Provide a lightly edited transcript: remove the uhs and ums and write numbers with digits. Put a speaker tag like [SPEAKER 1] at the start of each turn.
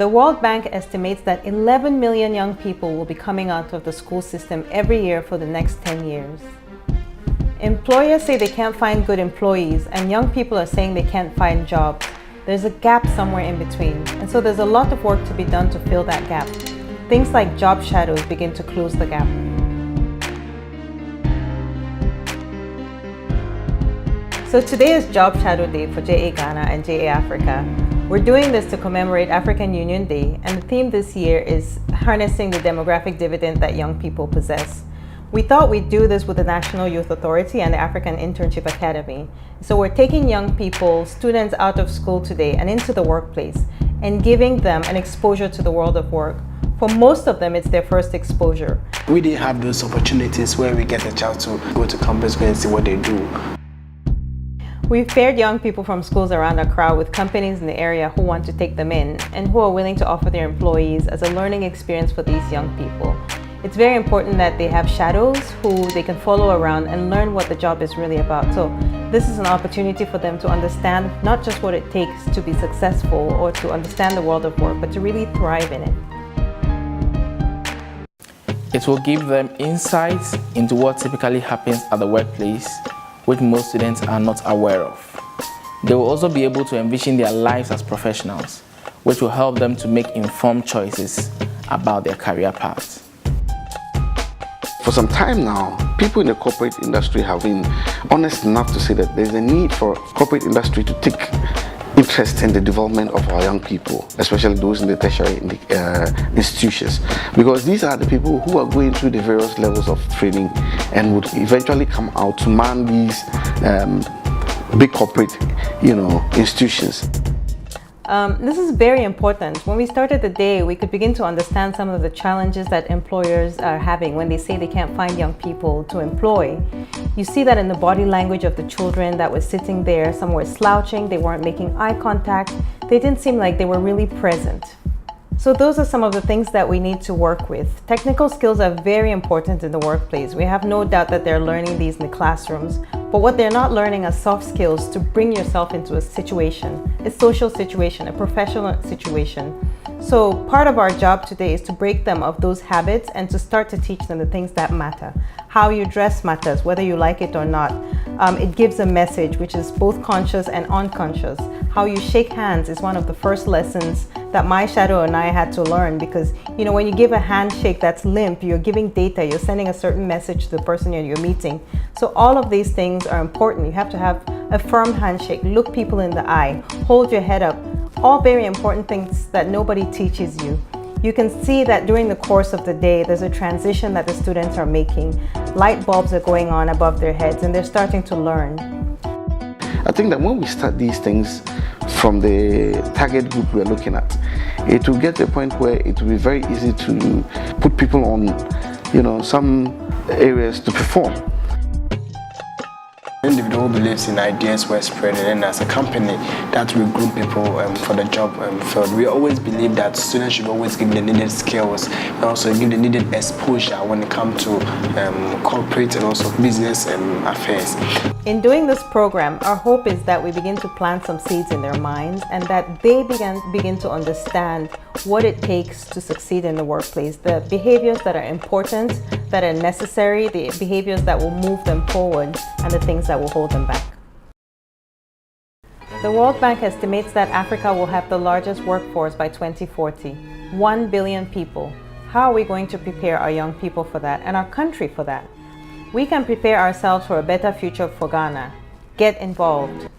[SPEAKER 1] The World Bank estimates that 11 million young people will be coming out of the school system every year for the next 10 years. Employers say they can't find good employees, and young people are saying they can't find jobs. There's a gap somewhere in between, and so there's a lot of work to be done to fill that gap. Things like job shadows begin to close the gap. So today is Job Shadow Day for JA Ghana and JA Africa. We're doing this to commemorate African Union Day, and the theme this year is harnessing the demographic dividend that young people possess. We thought we'd do this with the National Youth Authority and the African Internship Academy. So we're taking young people, students out of school today and into the workplace and giving them an exposure to the world of work. For most of them, it's their first exposure.
[SPEAKER 2] We didn't have those opportunities where we get a chance to go to campus, go and see what they do.
[SPEAKER 1] We've paired young people from schools around Accra with companies in the area who want to take them in and who are willing to offer their employees as a learning experience for these young people. It's very important that they have shadows who they can follow around and learn what the job is really about. So this is an opportunity for them to understand not just what it takes to be successful or to understand the world of work, but to really thrive in it.
[SPEAKER 3] It will give them insights into what typically happens at the workplace, which most students are not aware of. They will also be able to envision their lives as professionals, which will help them to make informed choices about their career paths.
[SPEAKER 4] For some time now, people in the corporate industry have been honest enough to say that there's a need for corporate industry to take interest in the development of our young people, especially those in the tertiary institutions, because these are the people who are going through the various levels of training and would eventually come out to man these big corporate, institutions.
[SPEAKER 1] This is very important. When we started the day, we could begin to understand some of the challenges that employers are having when they say they can't find young people to employ. You see that in the body language of the children that were sitting there. Some were slouching, they weren't making eye contact. They didn't seem like they were really present. So those are some of the things that we need to work with. Technical skills are very important in the workplace. We have no doubt that they're learning these in the classrooms, but what they're not learning are soft skills to bring yourself into a situation, a social situation, a professional situation. So part of our job today is to break them of those habits and to start to teach them the things that matter. How you dress matters, whether you like it or not. It gives a message which is both conscious and unconscious. How you shake hands is one of the first lessons that my shadow and I had to learn, because when you give a handshake that's limp, you're giving data, you're sending a certain message to the person you're meeting. So all of these things are important. You have to have a firm handshake, look people in the eye, hold your head up. All very important things that nobody teaches you. You can see that during the course of the day, there's a transition that the students are making. Light bulbs are going on above their heads and they're starting to learn.
[SPEAKER 4] I think that when we start these things from the target group we're looking at, it will get to a point where it will be very easy to put people on, some areas to perform.
[SPEAKER 2] Individual beliefs in ideas were spreading, and as a company that we group people for the job field, we always believe that students should always give the needed skills and also give the needed exposure when it comes to corporate and also business affairs.
[SPEAKER 1] In doing this program, our hope is that we begin to plant some seeds in their minds and that they begin to understand what it takes to succeed in the workplace, the behaviors that are important, that are necessary, the behaviors that will move them forward, and the things that will hold them back. The World Bank estimates that Africa will have the largest workforce by 2040, 1 billion people. How are we going to prepare our young people for that and our country for that? We can prepare ourselves for a better future for Ghana. Get involved.